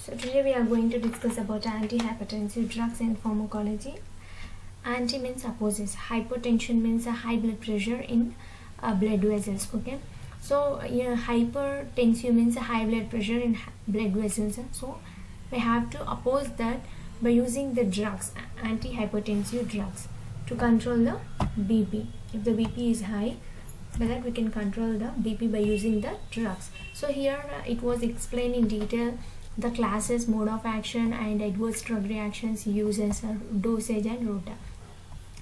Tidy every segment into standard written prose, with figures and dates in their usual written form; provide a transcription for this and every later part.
So today we are going to discuss about antihypertensive drugs and pharmacology. Anti means opposes. Hypertension means a high blood pressure in blood vessels. Okay. So hypertensive means a high blood pressure in blood vessels. So we have to oppose that by using the drugs, antihypertensive drugs, to control the BP. If the BP is high, by that we can control the BP by using the drugs. So here it was explained in detail the classes, mode of action, and adverse drug reactions, uses, dosage, and route.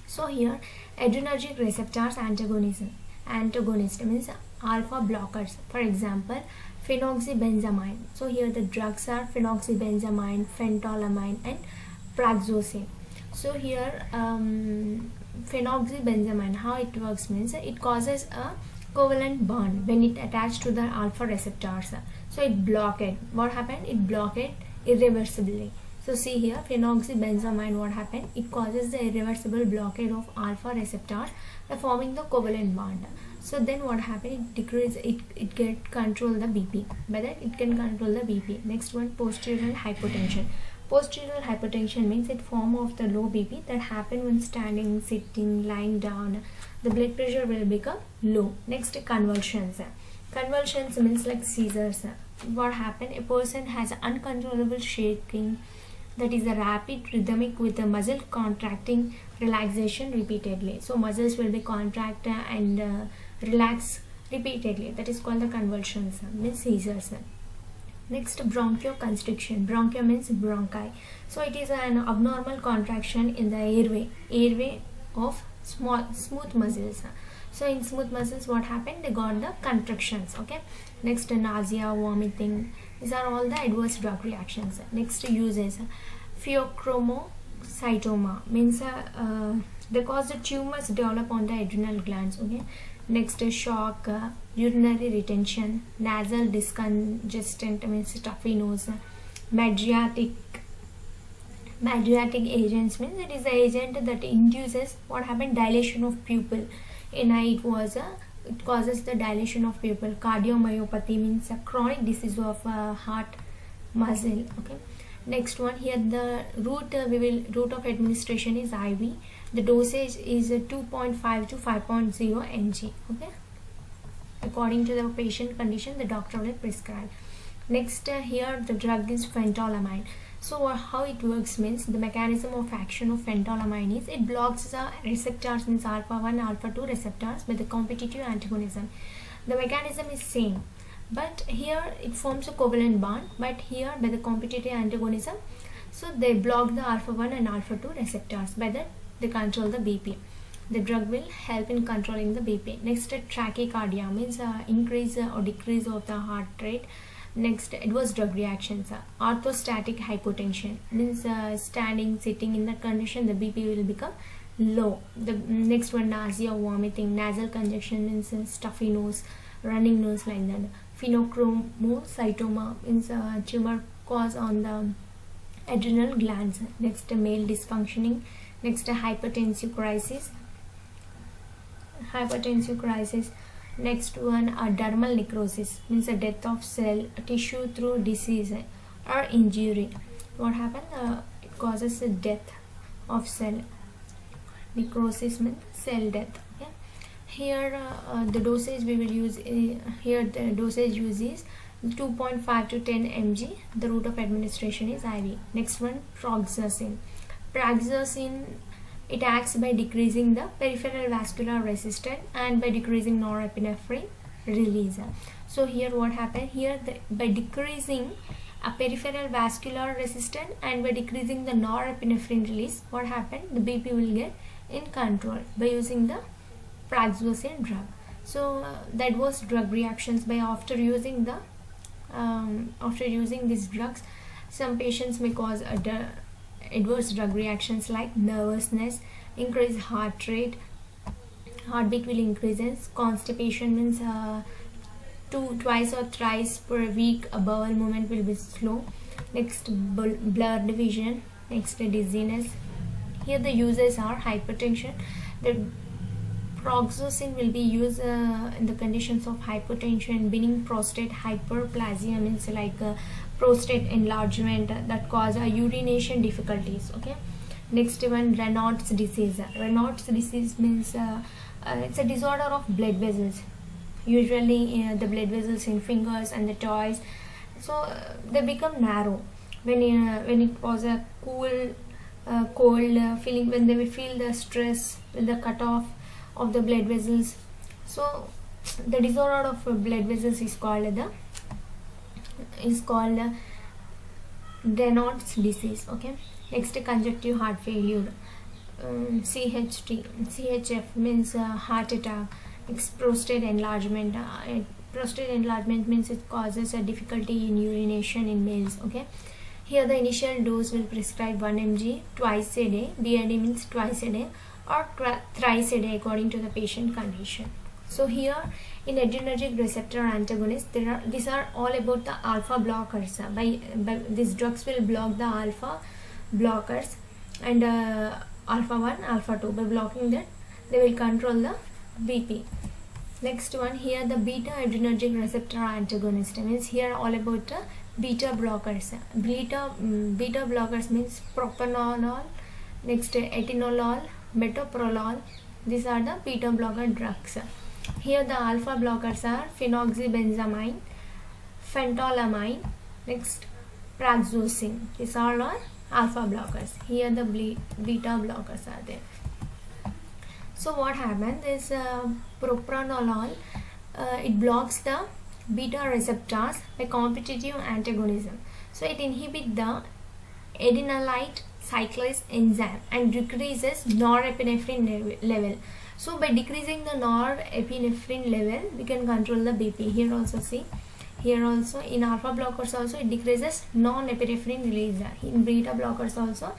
So here adrenergic receptors antagonist means alpha blockers. For example, phenoxybenzamine. So here the drugs are phenoxybenzamine, phentolamine, and prazosin. So here phenoxybenzamine, how it works means it causes a covalent bond when it attached to the alpha receptors. So it blocked. What happened? It blocked irreversibly. So see here, phenoxybenzamine, what happened? It causes the irreversible blockade of alpha receptors by forming the covalent bond. So then what happened? It decreases, it get control the BP. By that it can control the BP. Next one, postural hypotension. Postural hypertension means it form of the low BP that happen when standing, sitting, lying down. The blood pressure will become low. Next, convulsions. Convulsions means like seizures. What happened? A person has uncontrollable shaking, that is a rapid rhythmic with the muscle contracting, relaxation repeatedly. So muscles will be contract and relax repeatedly. That is called the convulsions, means seizures. Next, bronchoconstriction. Bronchio means bronchi. So it is an abnormal contraction in the airway of smooth muscles. So in smooth muscles, what happened? They got the contractions. Okay. Next, nausea, vomiting. These are all the adverse drug reactions. Next, uses. Pheochromocytoma means they cause the tumors develop on the adrenal glands. Okay. Next, shock, urinary retention, nasal discongestant means stuffy nose. Madriatic agents means it is the agent that induces what happened, dilation of pupil. In eye it causes the dilation of pupil. Cardiomyopathy means a chronic disease of heart muscle. Okay. Next one, here the route of administration is IV. The dosage is 2.5 to 5.0 mg. Okay. According to the patient condition, the doctor will prescribe. Next, here the drug is phentolamine. So how it works means the mechanism of action of phentolamine is it blocks the receptors, means alpha 1, alpha 2 receptors by the competitive antagonism. The mechanism is same, but here it forms a covalent bond, but here by the competitive antagonism, so they block the alpha 1 and alpha 2 receptors. By that they control the BP. The drug will help in controlling the BP. Next, tachycardia means increase or decrease of the heart rate. Next, adverse drug reactions. Orthostatic hypotension means standing, sitting, in that condition the BP will become low. The next one, nausea, vomiting. Nasal congestion means stuffy nose, running nose, like that. Pheochromocytoma means tumor cause on the adrenal glands. Next, male dysfunctioning. Next, hypertensive crisis. Next one, dermal necrosis means a death of cell tissue through disease or injury. What happened? It causes the death of cell. Necrosis means cell death. Okay. Here the dosage we will use. Here the dosage use is 2.5 to 10 mg. The route of administration is IV. Next one, prazosin. It acts by decreasing the peripheral vascular resistance and by decreasing norepinephrine release. So here what happened? Here by decreasing a peripheral vascular resistance and by decreasing the norepinephrine release, what happened? The BP will get in control by using the prazosin drug. So that was drug reactions by after using these drugs. Some patients may cause adverse drug reactions like nervousness, increased heart rate, heartbeat will increase, constipation means twice or thrice per week a bowel movement will be slow. Next, blurred vision. Next, dizziness. Here the uses are hypertension. The prazosin will be used in the conditions of hypertension, benign prostate hyperplasia means like prostate enlargement that cause urination difficulties. Okay, next one, Raynaud's disease. Raynaud's disease means it's a disorder of blood vessels, usually the blood vessels in fingers and the toes. So they become narrow when it was a cold feeling, when they will feel the stress with the cut off of the blood vessels. So the disorder of blood vessels is called Raynaud's disease. Okay, next, congestive heart failure, CHF means heart attack. It's prostate enlargement. Prostate enlargement means it causes a difficulty in urination in males. Okay, here the initial dose will prescribe 1 mg twice a day. BID means twice a day or thrice a day according to the patient condition. So here in adrenergic receptor antagonists, these are all about the alpha blockers. By these drugs will block the alpha blockers and alpha 1, alpha 2. By blocking that, they will control the BP. Next one, here the beta adrenergic receptor antagonist means here all about the beta blockers. Beta blockers means propranolol, next atenolol, metoprolol. These are the beta blocker drugs. Here the alpha blockers are phenoxybenzamine, phentolamine, next prazosin. These all are alpha blockers. Here the beta blockers are there. So what happens is propranolol, it blocks the beta receptors by competitive antagonism. So it inhibits the adenylate cyclase enzyme and decreases norepinephrine level. So by decreasing the norepinephrine level, we can control the BP. Here also see, here also in alpha blockers also it decreases non-epinephrine release. In beta blockers also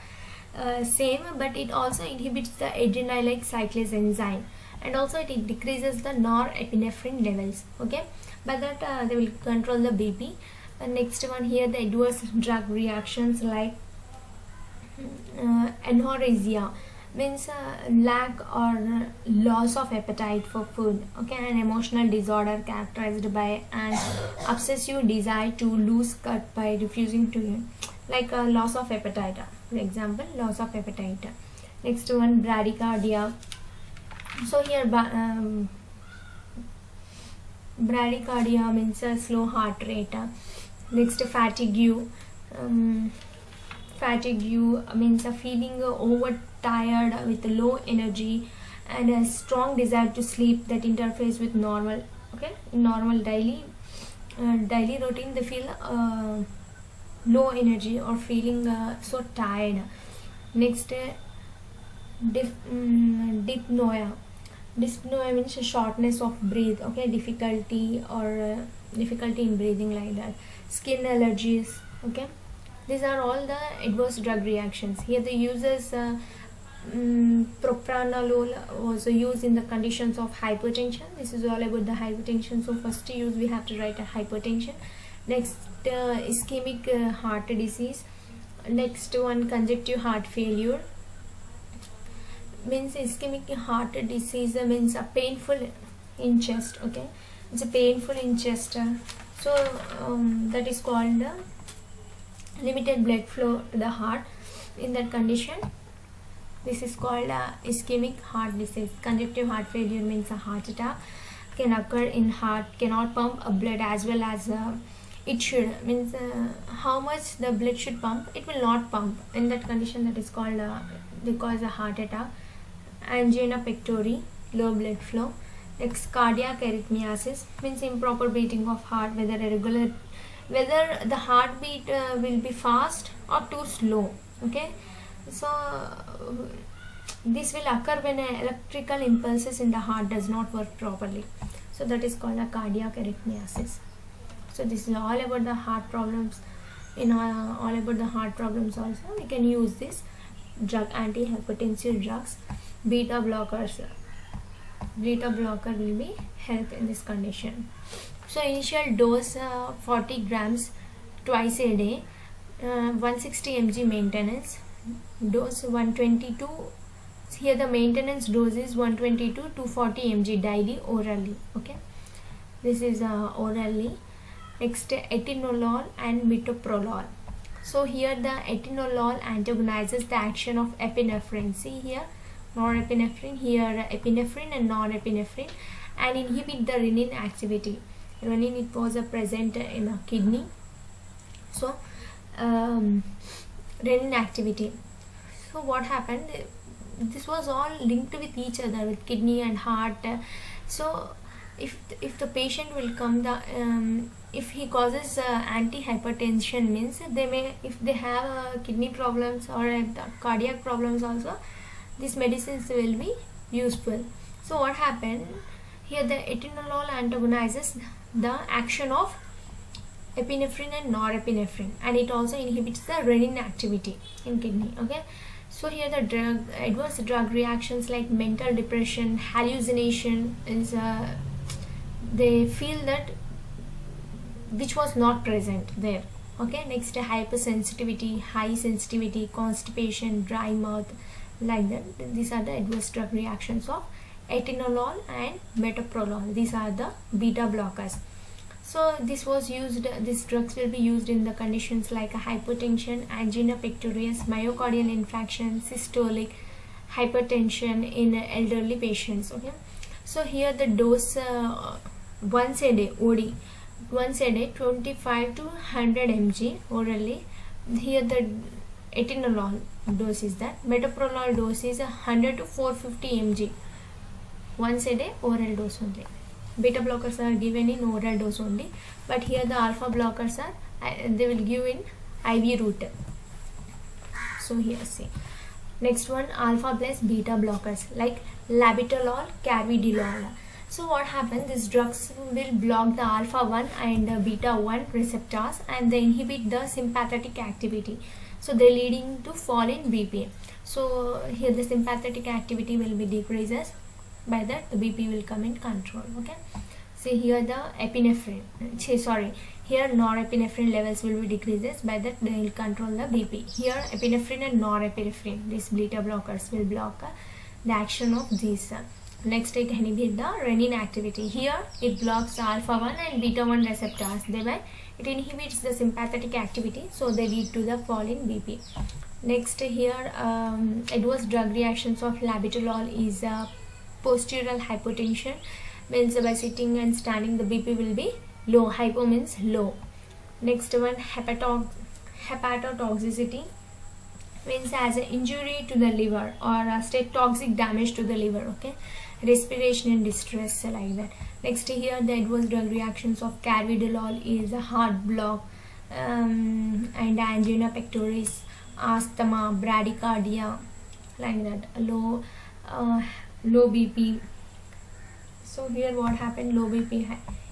same, but it also inhibits the adenylate cyclase enzyme and also it decreases the norepinephrine levels. Okay, by that they will control the BP. Next one, here the adverse drug reactions like anorexia means lack or loss of appetite for food. Okay, an emotional disorder characterized by an obsessive desire to lose cut by refusing to eat, like a loss of appetite. For example, loss of appetite. Next one, bradycardia. So here bradycardia means a slow heart rate. Next, fatigue. Fatigue means a feeling overtired with low energy and a strong desire to sleep that interferes with normal. Okay, in normal daily routine they feel low energy or feeling so tired. Next, dyspnoea. Dyspnoea means shortness of breath. Okay, difficulty in breathing, like that. Skin allergies. Okay, these are all the adverse drug reactions. Here the uses propranolol was used in the conditions of hypertension. This is all about the hypertension. So first use we have to write a hypertension. Next, ischemic heart disease. Next one, congestive heart failure. Means ischemic heart disease means a painful in chest. Okay, it's a painful in chest. So that is called limited blood flow to the heart. In that condition, this is called ischemic heart disease. Congestive heart failure means a heart attack can occur in heart, cannot pump blood as well as it should. Means how much the blood should pump, it will not pump. In that condition, that is called because a heart attack. Angina pectori, low blood flow. Next, cardiac arrhythmiasis means improper beating of heart, whether the heartbeat will be fast or too slow. Okay, so this will occur when electrical impulses in the heart does not work properly. So that is called a cardiac arrhythmiasis. So this is all about the heart problems. In all about the heart problems also we can use this drug, antihypertensive drugs. Beta blocker will be help in this condition. So initial dose 40 grams twice a day, 160 mg maintenance dose, 122. Here the maintenance dose is 120 to 240 mg daily orally. Okay, this is orally. Next, atenolol and metoprolol. So here the atenolol antagonizes the action of epinephrine. See here, norepinephrine, here epinephrine and norepinephrine, and inhibit the renin activity. Renin, it was present in a kidney. So renin activity. So what happened? This was all linked with each other, with kidney and heart. So if the patient will come the if he causes anti-hypertension, means they may, if they have kidney problems or cardiac problems also, these medicines will be useful. So what happened here, the atenolol antagonizes the action of epinephrine and norepinephrine, and it also inhibits the renin activity in kidney. Okay, so here the adverse drug reactions like mental depression, hallucination is they feel that which was not present there. Okay, next, hypersensitivity, high sensitivity, constipation, dry mouth, like that. These are the adverse drug reactions of atenolol and metoprolol. These are the beta blockers. So this was used, these drugs will be used in the conditions like hypertension, angina pectoris, myocardial infarction, systolic hypertension in elderly patients. Okay, so here the dose once a day, OD, once a day, 25 to 100 mg orally. Here the atenolol dose is that. Metoprolol dose is 100 to 450 mg once a day, oral dose only. Beta blockers are given in oral dose only, but here the alpha blockers are they will give in IV route. So here see, next one, alpha plus beta blockers like labetalol, carvedilol. So what happens, these drugs will block the alpha 1 and beta 1 receptors, and they inhibit the sympathetic activity, so they leading to fall in BP. So here the sympathetic activity will be decreases, by that the BP will come in control. Okay, see here the epinephrine, here norepinephrine levels will be decreases, by that they will control the BP. Here epinephrine and norepinephrine, these beta blockers will block the action of these. Next, it inhibit the renin activity. Here it blocks alpha 1 and beta 1 receptors, thereby it inhibits the sympathetic activity, so they lead to the fall in BP. Next, here adverse drug reactions of labetalol is postural hypotension, means by sitting and standing the BP will be low. Hypo means low. Next one, hepatotoxicity, means as an injury to the liver or a state toxic damage to the liver. Okay, respiration and distress, like that. Next, here the adverse drug reactions of carvedilol is a heart block and angina pectoris, asthma, bradycardia, like that. Low BP. So here what happened, low BP.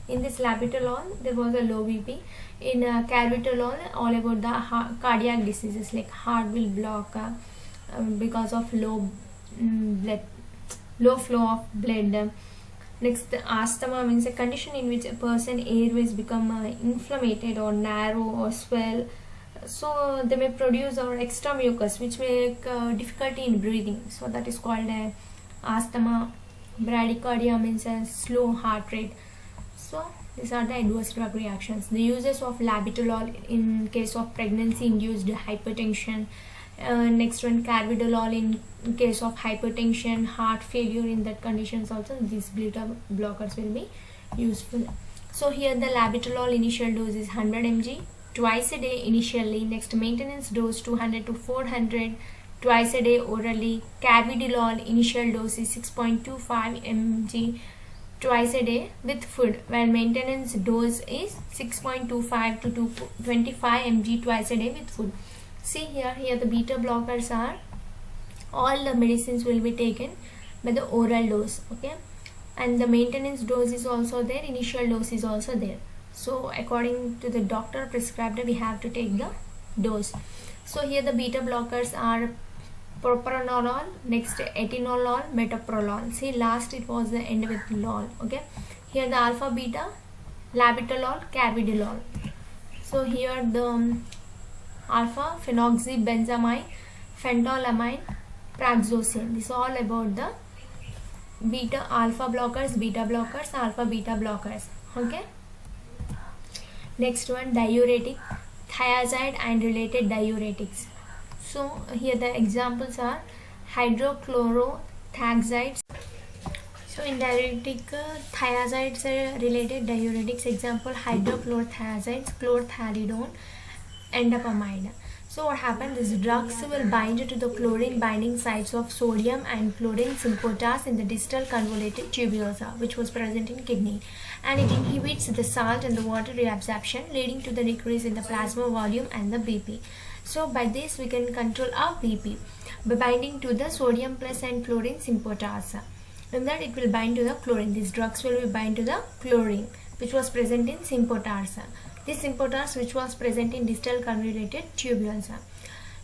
In this labetalol there was a low BP. In carvedilol, all about the cardiac diseases like heart will block because of low flow of blood. Next, asthma means a condition in which a person airways become inflamed or narrow or swell, so they may produce or extra mucus which make difficulty in breathing, so that is called asthma. Bradycardia means a slow heart rate. So these are the adverse drug reactions. The uses of labetalol in case of pregnancy induced hypertension. Next one, carvedilol in case of hypertension, heart failure, in that conditions also these beta blockers will be useful. So here the labetalol initial dose is 100 mg twice a day initially. Next, maintenance dose 200 to 400 twice a day orally. Carvedilol initial dose is 6.25 mg twice a day with food, while maintenance dose is 6.25 to 25 mg twice a day with food. See here the beta blockers are, all the medicines will be taken by the oral dose. Okay, and the maintenance dose is also there, initial dose is also there. So according to the doctor prescribed, we have to take the dose. So here the beta blockers are propranolol, next atenolol, metoprolol. See, last it was the end with lol. Okay, here the alpha beta, labetalol, carvedilol. So here the alpha phenoxybenzamide, phentolamine, prazosin. This is all about the beta alpha blockers, beta blockers, alpha beta blockers. Okay, Next one, diuretic, thiazide and related diuretics. So here the examples are hydrochlorothiazides. So in diuretic, thiazides are related diuretics. Example, hydrochlorothiazides, chlorthalidone, endopamide. So what happens? These drugs will bind to the chlorine binding sites of sodium and chlorine symphotas in the distal convoluted tubules, which was present in kidney, and it inhibits the salt and the water reabsorption, leading to the decrease in the plasma volume and the BP. So by this we can control our BP by binding to the sodium plus and chlorine symphotas. In that it will bind to the chlorine. These drugs will be bind to the chlorine, which was present in symphotas. This symphotas which was present in distal convoluted tubules.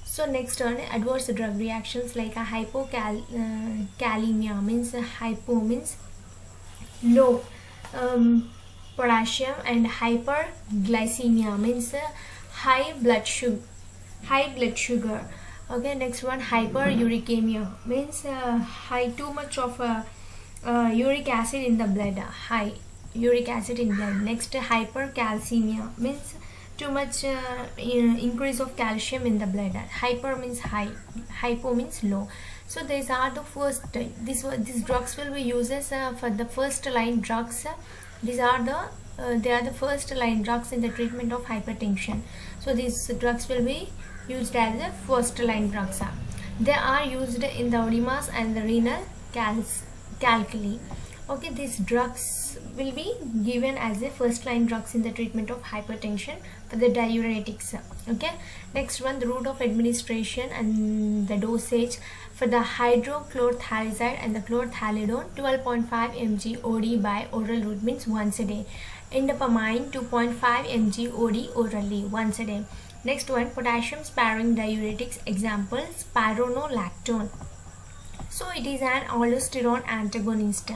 So next one, adverse drug reactions like a hypokalemia, means hypo means low potassium, and hyperglycemia means high blood sugar. Okay, next one, hyperuricemia means high too much of uric acid in the blood, high uric acid in blood. Next, hypercalcemia means too much increase of calcium in the blood. Hyper means high, hypo means low. So these are the first, these drugs will be used for the first line drugs. These are they are the first line drugs in the treatment of hypertension. So these drugs will be used as the first line drugs. They are used in the edemas and the renal calculi. Okay, these drugs will be given as a first line drugs in the treatment of hypertension for the diuretics. Okay, next one, the route of administration and the dosage for the hydrochlorothiazide and the chlorthalidone, 12.5 mg OD by oral route, means once a day. Indapamide, 2.5 mg OD orally, once a day. Next one, potassium sparing diuretics. Example, spironolactone. So it is an aldosterone antagonist.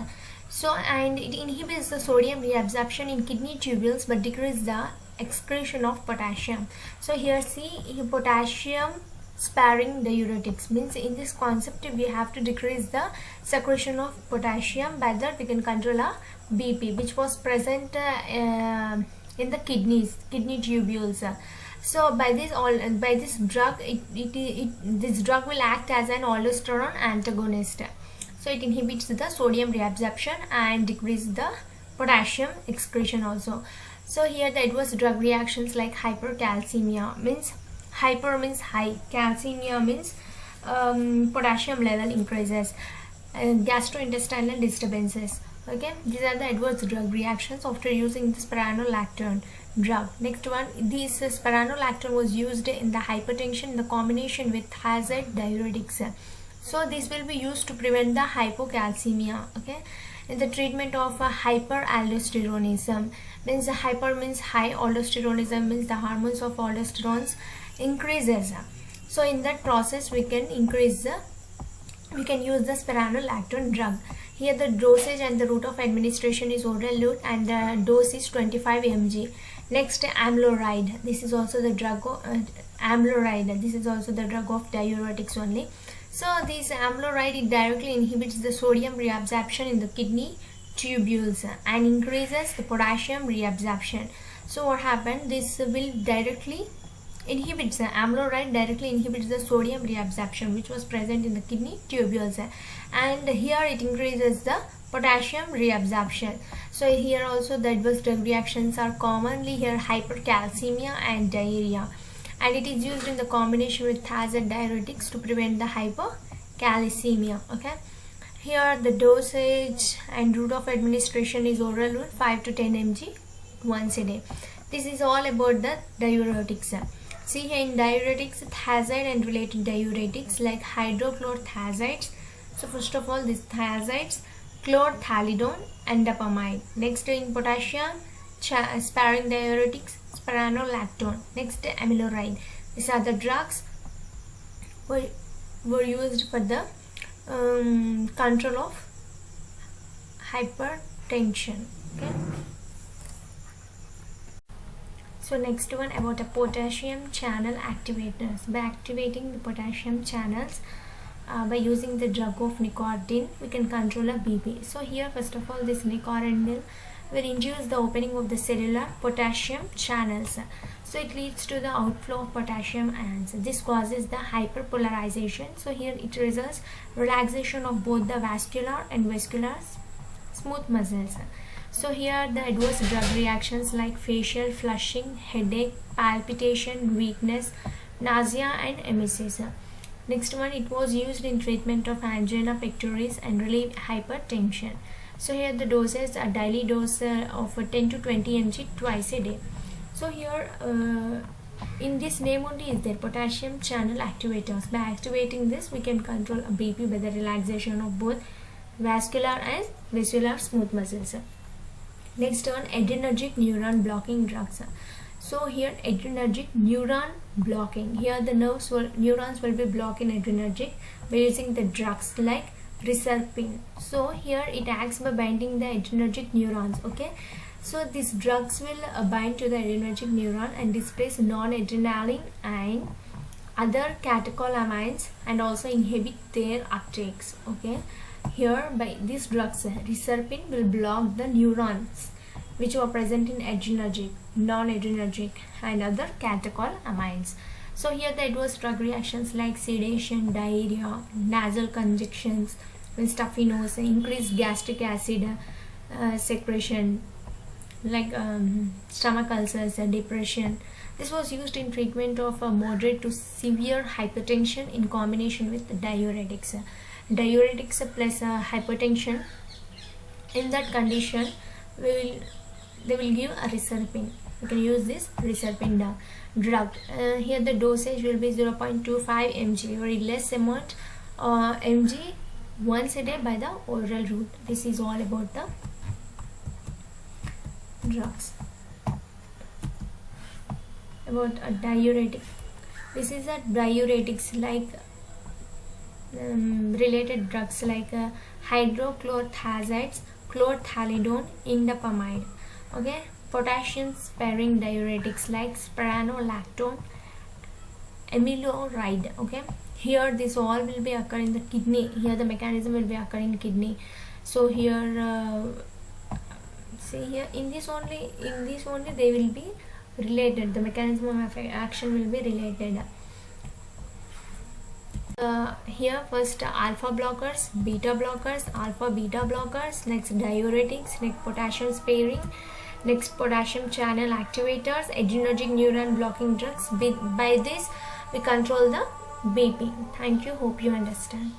So, and it inhibits the sodium reabsorption in kidney tubules but decreases the excretion of potassium. So here see, potassium sparing diuretics means in this concept we have to decrease the secretion of potassium. By that we can control a BP which was present in the kidney tubules. So by this drug, this drug will act as an aldosterone antagonist. So it inhibits the sodium reabsorption and decreases the potassium excretion also. So here the adverse drug reactions like hypercalcemia, means hyper means high, calcemia means potassium level increases, gastrointestinal disturbances. Okay, these are the adverse drug reactions after using the spironolactone drug. Next one, this spironolactone was used in the hypertension in the combination with thiazide diuretics. So this will be used to prevent the hypocalcemia. Okay, in the treatment of hyperaldosteronism, means hyper means high, aldosteronism means the hormones of aldosterone increases. So in that process we can use the spironolactone drug. Here the dosage and the route of administration is oral route and the dose is 25 mg. Next, amloride. This is also the drug of amloride. This is also the drug of diuretics only. So this amloride, it directly inhibits the sodium reabsorption in the kidney tubules and increases the potassium reabsorption. So what happened? This will directly inhibits amloride directly inhibits the sodium reabsorption which was present in the kidney tubules, and here it increases the potassium reabsorption. So here also the adverse drug reactions are commonly here hypercalcemia and diarrhea, and it is used in the combination with thiazide diuretics to prevent the hypercalcemia. Okay, here the dosage and route of administration is oral route, 5 to 10 mg once a day. This is all about the diuretics. See here in diuretics, thiazide and related diuretics like hydrochlorothiazides. So first of all, these thiazides, chlorthalidone, and endopamide. Next, in potassium sparing diuretics, spironolactone. Next, amloride. These are the drugs were used for the control of hypertension. Okay. So next one about a potassium channel activators. By activating the potassium channels by using the drug of nicotine, we can control a BP. So here first of all, this nicotine will induce the opening of the cellular potassium channels. So it leads to the outflow of potassium ions. This causes the hyperpolarization. So here it results relaxation of both the vascular and vascular smooth muscles. So here the adverse drug reactions like facial flushing, headache, palpitation, weakness, nausea and emesis. Next one, it was used in treatment of angina pectoris and relieve hypertension. So here the doses are daily dose of 10 to 20 mg twice a day. So here in this name only is there potassium channel activators. By activating this we can control a BP by the relaxation of both vascular and visual smooth muscles. Next one, adrenergic neuron blocking drugs. So here adrenergic neuron blocking. Here the neurons will be blocked in adrenergic by using the drugs like reserpine. So here it acts by binding the adrenergic neurons. Okay. So these drugs will bind to the adrenergic neuron and displace non-adrenaline and other catecholamines and also inhibit their uptakes. Okay. Here by these drugs, reserpine will block the neurons which are present in adrenergic, non-adrenergic and other catecholamines. So here the adverse drug reactions like sedation, diarrhea, nasal congestions, stuffy nose, increased gastric acid secretion, like stomach ulcers and depression. This was used in treatment of moderate to severe hypertension in combination with diuretics. Diuretics plus hypertension. In that condition, they will give a reserpine. You can use this reserpine drug. Here the dosage will be 0.25 mg, very less amount mg once a day by the oral route. This is all about the drugs. About a diuretic. This is a diuretics like related drugs like hydrochlorothiazides, chlorthalidone, indapamide. Okay, potassium sparing diuretics like spironolactone, amiloride. Okay, here this all will be occur in the kidney. Here the mechanism will be occur in kidney. So here see here in this only they will be related. The mechanism of action will be related. Here first alpha blockers, beta blockers, alpha beta blockers, next diuretics, next potassium sparing, next potassium channel activators, adrenergic neuron blocking drugs. By this we control the BP. Thank you. Hope you understand.